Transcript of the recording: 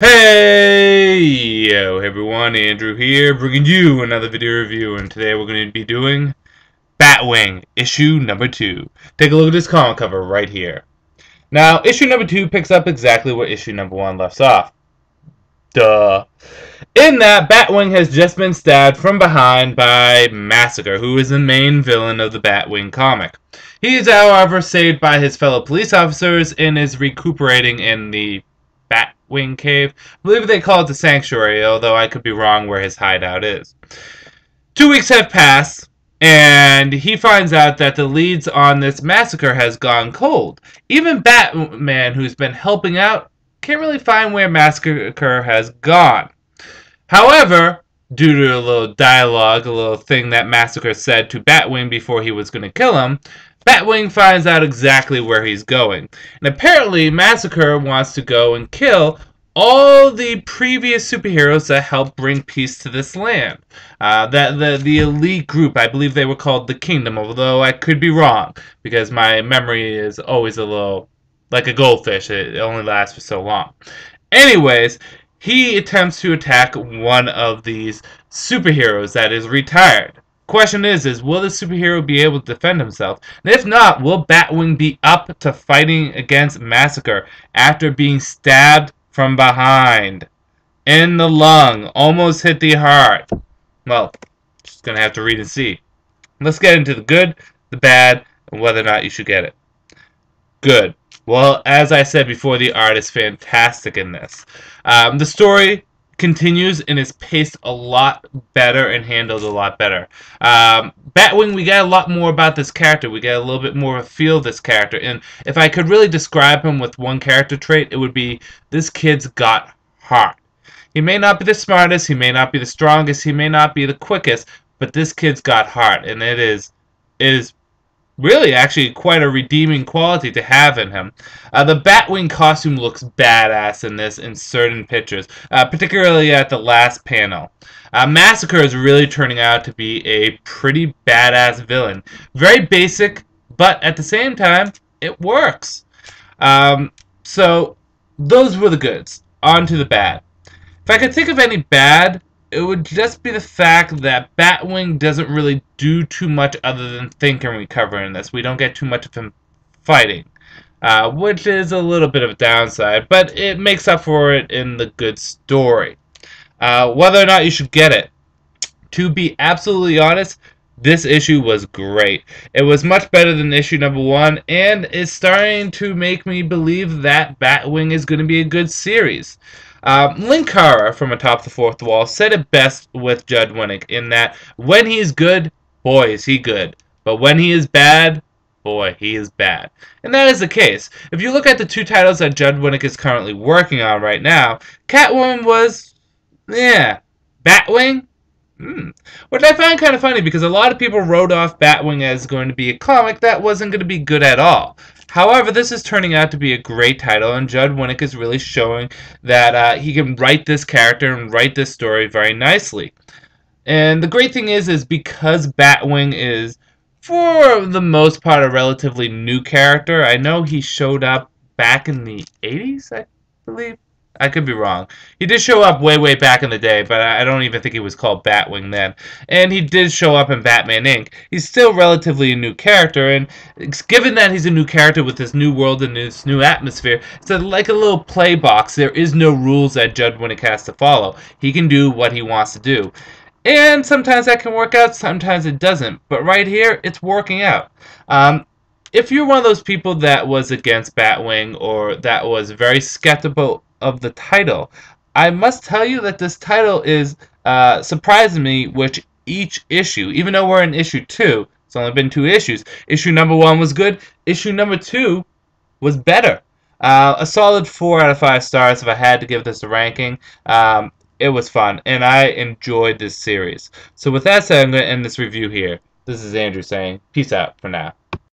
Hey, yo everyone, Andrew here, bringing you another video review, and today we're going to be doing Batwing, issue number 2. Take a look at this comic cover right here. Now, issue number 2 picks up exactly where issue number 1 left off. Duh. In that, Batwing has just been stabbed from behind by Massacre, who is the main villain of the Batwing comic. He is, however, saved by his fellow police officers and is recuperating in the Batwing Cave. I believe they call it the Sanctuary, although I could be wrong where his hideout is. 2 weeks have passed, and he finds out that the leads on this massacre has gone cold. Even Batman, who's been helping out, can't really find where Massacre has gone. However, due to a little dialogue, a little thing that Massacre said to Batwing before he was going to kill him, Batwing finds out exactly where he's going. And apparently, Massacre wants to go and kill all the previous superheroes that helped bring peace to this land. The elite group, I believe they were called the Kingdom, although I could be wrong, because my memory is always a little like a goldfish. It only lasts for so long. Anyways, he attempts to attack one of these superheroes that is retired. Question is will the superhero be able to defend himself? And if not, will Batwing be up to fighting against Massacre after being stabbed from behind? In the lung, almost hit the heart. Well, just gonna have to read and see. Let's get into the good, the bad, and whether or not you should get it. Good. Well, as I said before, the art is fantastic in this. The story continues and is paced a lot better and handled a lot better. Batwing, we got a lot more about this character. We got a little bit more of a feel of this character. And if I could really describe him with one character trait, it would be this kid's got heart. He may not be the smartest, he may not be the strongest, he may not be the quickest, but this kid's got heart, and it is really actually quite a redeeming quality to have in him. The Batwing costume looks badass in this in certain pictures, particularly at the last panel. Massacre is really turning out to be a pretty badass villain. Very basic, but at the same time, it works. So those were the goods. On to the bad. If I could think of any bad, it would just be the fact that Batwing doesn't really do too much other than think and recover in this. We don't get too much of him fighting, which is a little bit of a downside, but it makes up for it in the good story. Whether or not you should get it, to be absolutely honest, this issue was great. It was much better than issue number 1, and is starting to make me believe that Batwing is going to be a good series. Linkara from Atop the Fourth Wall said it best with Judd Winnick in that when he's good, boy is he good. But when he is bad, boy, he is bad. And that is the case. If you look at the 2 titles that Judd Winnick is currently working on right now, Catwoman was, yeah. Batwing? Which I find kind of funny because a lot of people wrote off Batwing as going to be a comic that wasn't going to be good at all. However, this is turning out to be a great title, and Judd Winnick is really showing that he can write this character and write this story very nicely. And the great thing is because Batwing is, for the most part, a relatively new character. I know he showed up back in the 80s, I believe. I could be wrong. He did show up way back in the day, but I don't even think he was called Batwing then. And he did show up in Batman Inc. He's still relatively a new character, and given that he's a new character with this new world and this new atmosphere, it's like a little play box. There is no rules that Judd Winnick has to follow. He can do what he wants to do. And sometimes that can work out, sometimes it doesn't. But right here, it's working out. If you're one of those people that was against Batwing or that was very skeptical of the title, I must tell you that this title is surprising me with each issue. Even though we're in issue 2, it's only been 2 issues. Issue number 1 was good. Issue number 2 was better. A solid 4 out of 5 stars if I had to give this a ranking. It was fun, and I enjoyed this series. So with that said, I'm going to end this review here. This is Andrew saying, peace out for now.